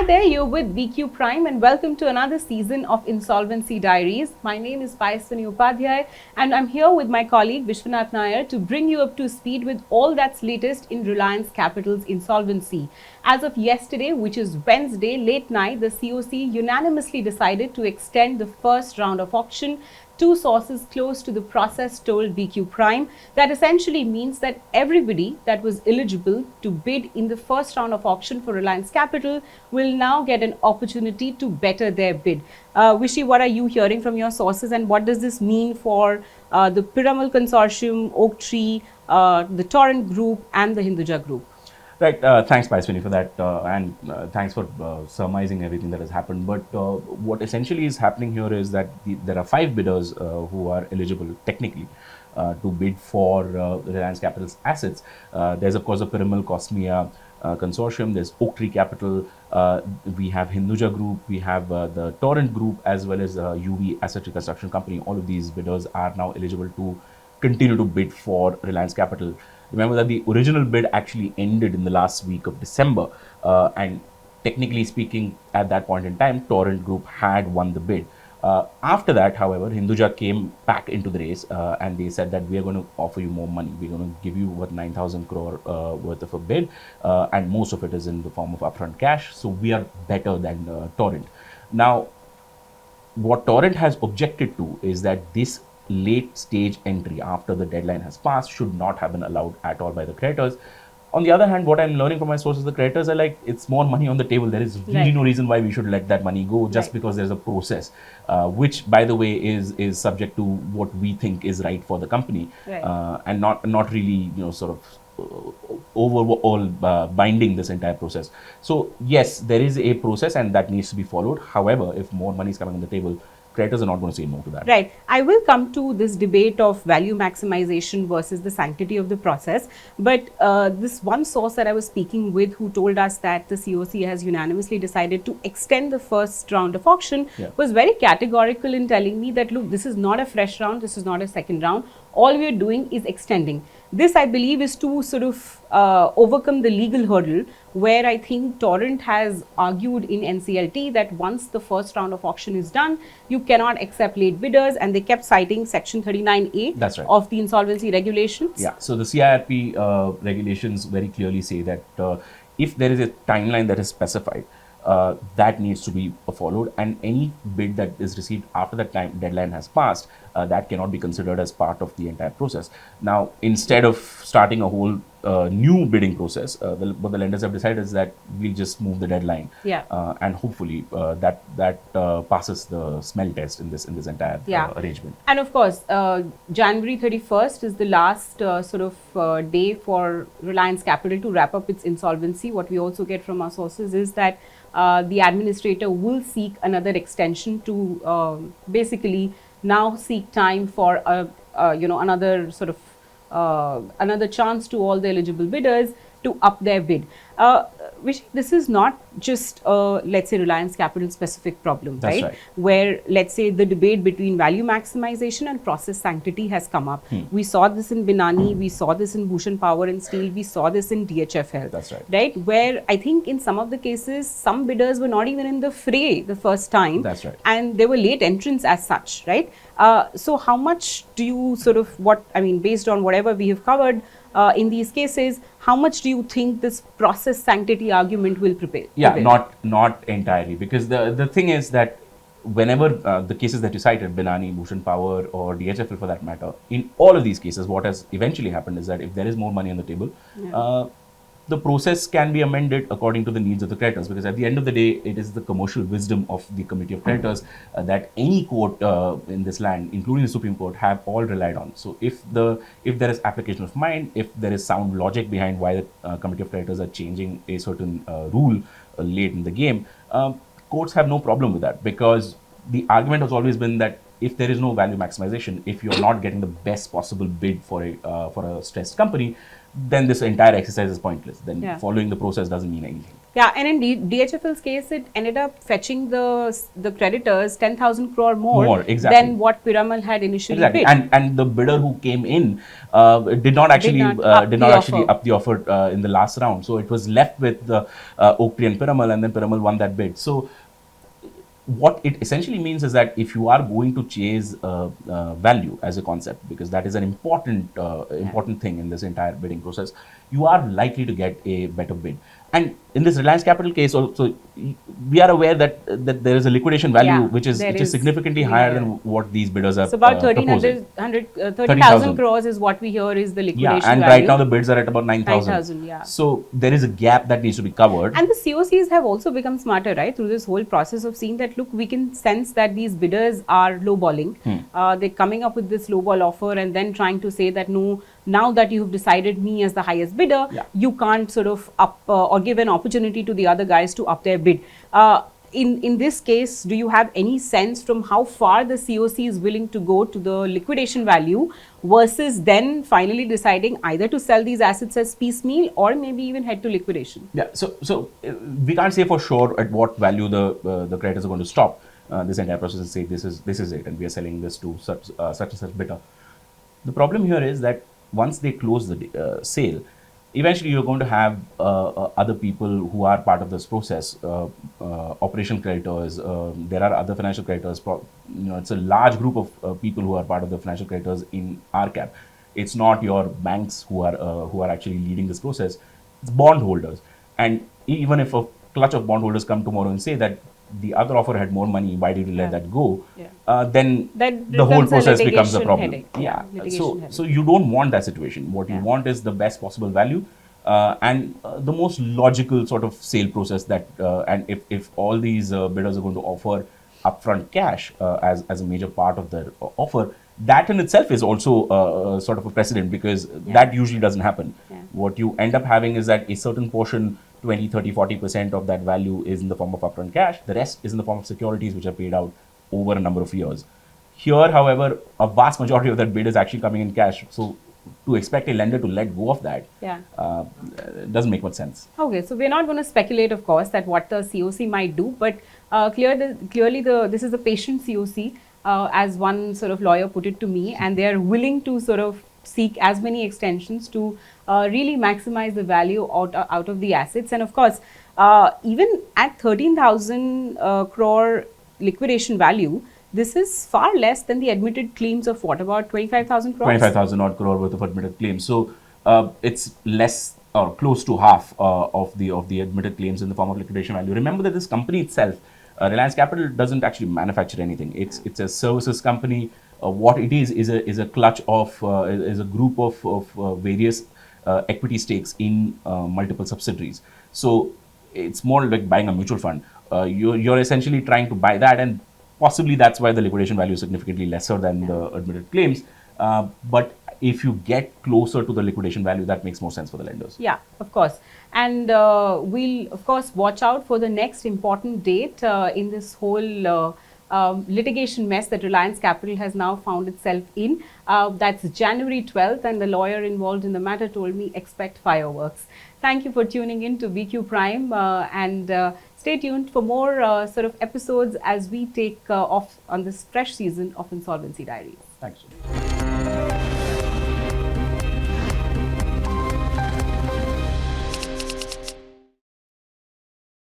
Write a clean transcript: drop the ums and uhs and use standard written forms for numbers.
Hi there, you're with VQ Prime and welcome to another season of Insolvency Diaries. My name is Payaswini Upadhyay and I'm here with my colleague Vishwanath Nair to bring you up to speed with all that's latest in Reliance Capital's insolvency. As of yesterday, which is Wednesday, late night, the COC unanimously decided to extend the first round of auction. Two sources close to the process told VQ Prime that essentially means that everybody that was eligible to bid in the first round of auction for Reliance Capital will now get an opportunity to better their bid. Vishy, what are you hearing from your sources and what does this mean for the Piramal Consortium, Oaktree, the Torrent Group and the Hinduja Group? Right. Thanks, Paiswini, for that, and thanks for surmising everything that has happened. But what essentially is happening here is that there are 5 bidders who are eligible technically to bid for Reliance Capital's assets. There's of course a Piramal Cosmia consortium. There's Oaktree Capital. We have Hinduja Group. We have the Torrent Group as well as UV Asset Reconstruction Company. All of these bidders are now eligible to continue to bid for Reliance Capital. Remember that the original bid actually ended in the last week of December, and technically speaking, at that point in time, Torrent Group had won the bid. After that, however, Hinduja came back into the race and they said that we are going to offer you more money. We're going to give you what 9,000 crore worth of a bid, and most of it is in the form of upfront cash. So we are better than Torrent. Now, what Torrent has objected to is that this late stage entry after the deadline has passed should not have been allowed at all by the creditors. On the other hand, what I'm learning from my sources, the creditors are like, it's more money on the table. There is really no reason why we should let that money go just because there's a process, which, by the way, is subject to what we think is right for the company, and not really, sort of overall binding this entire process. So yes, there is a process and that needs to be followed. However, if more money is coming on the table, creditors are not going to say no to that. Right. I will come to this debate of value maximization versus the sanctity of the process. But this one source that I was speaking with who told us that the COC has unanimously decided to extend the first round of auction was very categorical in telling me that, look, this is not a fresh round, this is not a second round. All we are doing is extending. This, I believe, is to sort of overcome the legal hurdle where I think Torrent has argued in NCLT that once the first round of auction is done, you cannot accept late bidders, and they kept citing Section 39A of the insolvency regulations. Yeah, so the CIRP regulations very clearly say that if there is a timeline that is specified, that needs to be followed, and any bid that is received after that time deadline has passed, that cannot be considered as part of the entire process. Now, instead of starting a whole new bidding process, what the lenders have decided is that we'll just move the deadline, and hopefully that passes the smell test in this entire arrangement. And of course, January 31st is the last day for Reliance Capital to wrap up its insolvency. What we also get from our sources is that the administrator will seek another extension to basically now seek time for another sort of another chance to all the eligible bidders to up their bid. This is not just let's say Reliance Capital specific problem, right? Where let's say the debate between value maximization and process sanctity has come up. We saw this in Binani, we saw this in Bhushan Power and Steel, we saw this in DHFL. Right? Where I think in some of the cases, some bidders were not even in the fray the first time. And they were late entrants as such, right? So how much do you based on whatever we have covered in these cases, how much do you think this process sanctity argument will prevail? Yeah, not entirely, because the thing is that whenever the cases that you cited, Binani, Bhushan Power or DHFL for that matter, in all of these cases, what has eventually happened is that if there is more money on the table, the process can be amended according to the needs of the creditors, because at the end of the day, it is the commercial wisdom of the Committee of Creditors that any court in this land, including the Supreme Court, have all relied on. So if there is application of mind, if there is sound logic behind why the Committee of Creditors are changing a certain rule late in the game, courts have no problem with that, because the argument has always been that if there is no value maximization, if you're not getting the best possible bid for a stressed company, then this entire exercise is pointless. Then following the process doesn't mean anything. Yeah, and in DHFL's case, it ended up fetching the creditors 10,000 crore more, More, exactly. than what Piramal had initially Exactly, bid. and the bidder who came in did not actually not up did the not actually offer. up the offer in the last round. So it was left with Oaktree and Piramal, and then Piramal won that bid. So what it essentially means is that if you are going to chase value as a concept, because that is an important thing in this entire bidding process, you are likely to get a better bid. And in this Reliance Capital case also, we are aware that there is a liquidation value Yeah, which is there is significantly pretty higher higher. than what these bidders are So about proposing. 30,000 crores is what we hear is the liquidation Yeah, and value. right now the bids are at about 9,000. 9,000, yeah. So there is a gap that needs to be covered. And the COCs have also become smarter, right, through this whole process of seeing that, look, we can sense that these bidders are lowballing. They're coming up with this lowball offer and then trying to say that, no, now that you've decided me as the highest bidder, Yeah. you can't sort of up or give an opportunity to the other guys to up their bid. In this case, do you have any sense from how far the COC is willing to go to the liquidation value versus then finally deciding either to sell these assets as piecemeal or maybe even head to liquidation? Yeah, so we can't say for sure at what value the creditors are going to stop this entire process and say this is it, and we are selling this to such and such bidder. The problem here is that once they close the sale, eventually you're going to have other people who are part of this process, operational creditors. There are other financial creditors. It's a large group of people who are part of the financial creditors in RCap. It's not your banks who are actually leading this process. It's bondholders, and even if a clutch of bondholders come tomorrow and say that the other offer had more money, why did you let that go? Yeah. Then That the whole becomes a process becomes a litigation problem. headache. Yeah. Litigation headache. So you don't want that situation. What you Yeah. want is the best possible value and the most logical sort of sale process that. And if all these bidders are going to offer upfront cash as a major part of their offer, that in itself is also sort of a precedent, because that usually doesn't happen. Yeah. What you end up having is that a certain portion, 20, 30, 40% of that value is in the form of upfront cash. The rest is in the form of securities which are paid out over a number of years. Here, however, a vast majority of that bid is actually coming in cash. So to expect a lender to let go of that doesn't make much sense. Okay, so we're not going to speculate, of course, that what the COC might do, but clearly this is a patient COC, as one sort of lawyer put it to me, and they are willing to sort of seek as many extensions to really maximize the value out of the assets. And of course, even at 13,000 crore liquidation value, this is far less than the admitted claims of what, about 25,000 crores? 25,000 odd crore worth of admitted claims. So it's less or close to half of the admitted claims in the form of liquidation value. Remember that this company itself, Reliance Capital, doesn't actually manufacture anything. It's a services company. What it is a clutch of is a group of various equity stakes in multiple subsidiaries. So it's more like buying a mutual fund. You're essentially trying to buy that, and possibly that's why the liquidation value is significantly lesser than the admitted claims. But if you get closer to the liquidation value, that makes more sense for the lenders. Yeah, of course. And we'll, of course, watch out for the next important date in this whole litigation mess that Reliance Capital has now found itself in. That's January 12th, and the lawyer involved in the matter told me expect fireworks. Thank you for tuning in to BQ Prime, and stay tuned for more sort of episodes as we take off on this fresh season of Insolvency Diaries. Thanks.